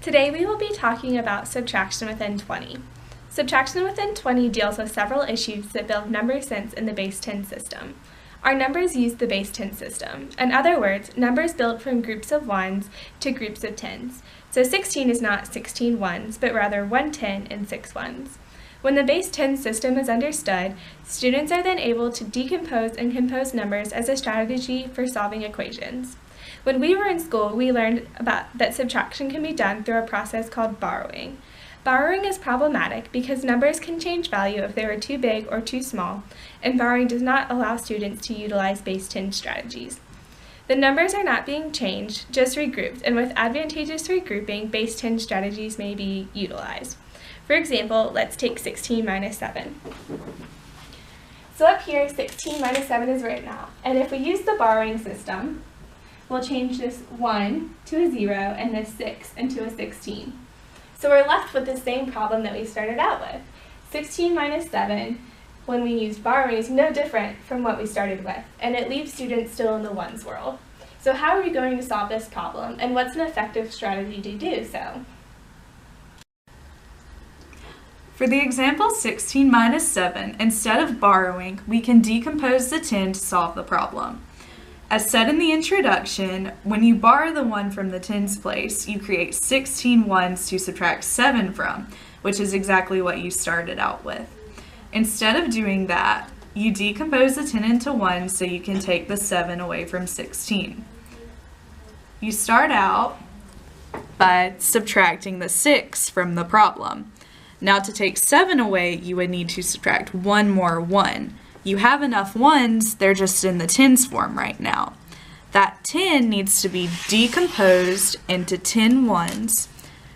Today we will be talking about subtraction within 20. Subtraction within 20 deals with several issues that build number sense in the base 10 system. Our numbers use the base 10 system. In other words, numbers built from groups of 1s to groups of 10s. So 16 is not 16 1s, but rather 1 10 and 6 1s. When the base 10 system is understood, students are then able to decompose and compose numbers as a strategy for solving equations. When we were in school, we learned that subtraction can be done through a process called borrowing. Borrowing is problematic because numbers can change value if they are too big or too small, and borrowing does not allow students to utilize base 10 strategies. The numbers are not being changed, just regrouped, and with advantageous regrouping, base 10 strategies may be utilized. For example, let's take 16 minus 7. So up here, 16 minus 7 is written out, and if we use the borrowing system, we'll change this 1 to a 0 and this 6 into a 16. So we're left with the same problem that we started out with. 16 minus 7, when we used borrowing, is no different from what we started with, and it leaves students still in the ones world. So how are we going to solve this problem, and what's an effective strategy to do so? For the example 16 minus 7, instead of borrowing, we can decompose the 10 to solve the problem. As said in the introduction, when you borrow the 1 from the 10's place, you create 16 ones to subtract 7 from, which is exactly what you started out with. Instead of doing that, you decompose the 10 into 1 so you can take the 7 away from 16. You start out by subtracting the 6 from the problem. Now to take 7 away, you would need to subtract one more 1. You have enough 1s, they're just in the 10's form right now. That 10 needs to be decomposed into 10 1s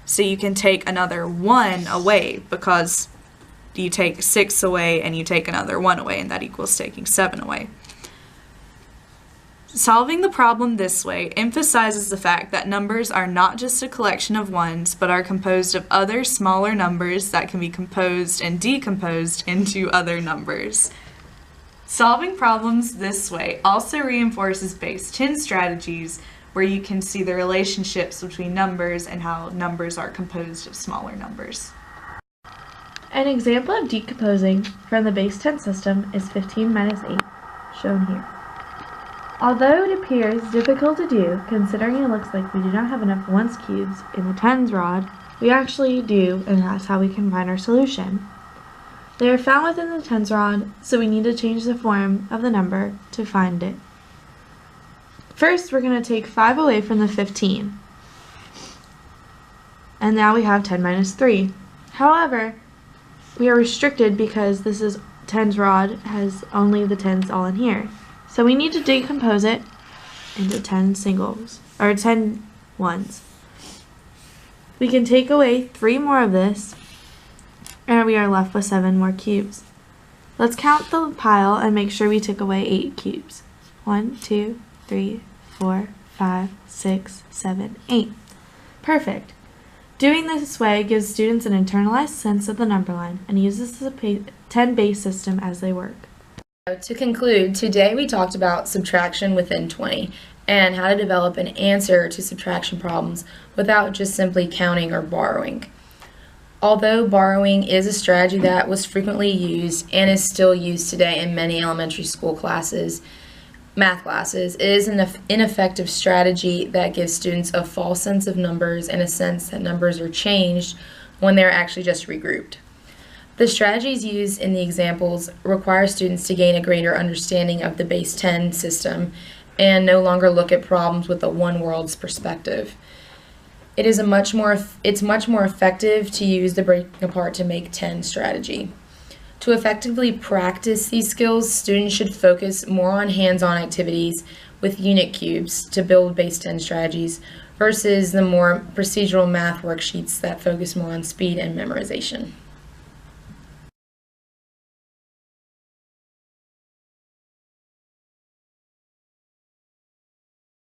so you can take another 1 away, because you take 6 away and you take another 1 away, and that equals taking 7 away. Solving the problem this way emphasizes the fact that numbers are not just a collection of 1s, but are composed of other smaller numbers that can be composed and decomposed into other numbers. Solving problems this way also reinforces base 10 strategies, where you can see the relationships between numbers and how numbers are composed of smaller numbers. An example of decomposing from the base 10 system is 15 minus 8, shown here. Although it appears difficult to do, considering it looks like we do not have enough 1's cubes in the 10's rod, we actually do, and that's how we can find our solution. They are found within the 10's rod, so we need to change the form of the number to find it. First, we're going to take 5 away from the 15. And now we have 10 minus 3. However, we are restricted because this is 10's rod has only the 10's all in here. So we need to decompose it into 10 singles, or 10 1s. We can take away 3 more of this, and we are left with 7 more cubes. Let's count the pile and make sure we took away 8 cubes. 1, 2, 3, 4, 5, 6, 7, 8. Perfect. Doing this way gives students an internalized sense of the number line and uses the 10 base system as they work. To conclude, today we talked about subtraction within 20 and how to develop an answer to subtraction problems without just simply counting or borrowing. Although borrowing is a strategy that was frequently used and is still used today in many elementary school classes, math classes, it is an ineffective strategy that gives students a false sense of numbers and a sense that numbers are changed when they're actually just regrouped. The strategies used in the examples require students to gain a greater understanding of the base 10 system and no longer look at problems with a one world's perspective. It's much more effective to use the breaking apart to make 10 strategy. To effectively practice these skills, students should focus more on hands-on activities with unit cubes to build base 10 strategies versus the more procedural math worksheets that focus more on speed and memorization.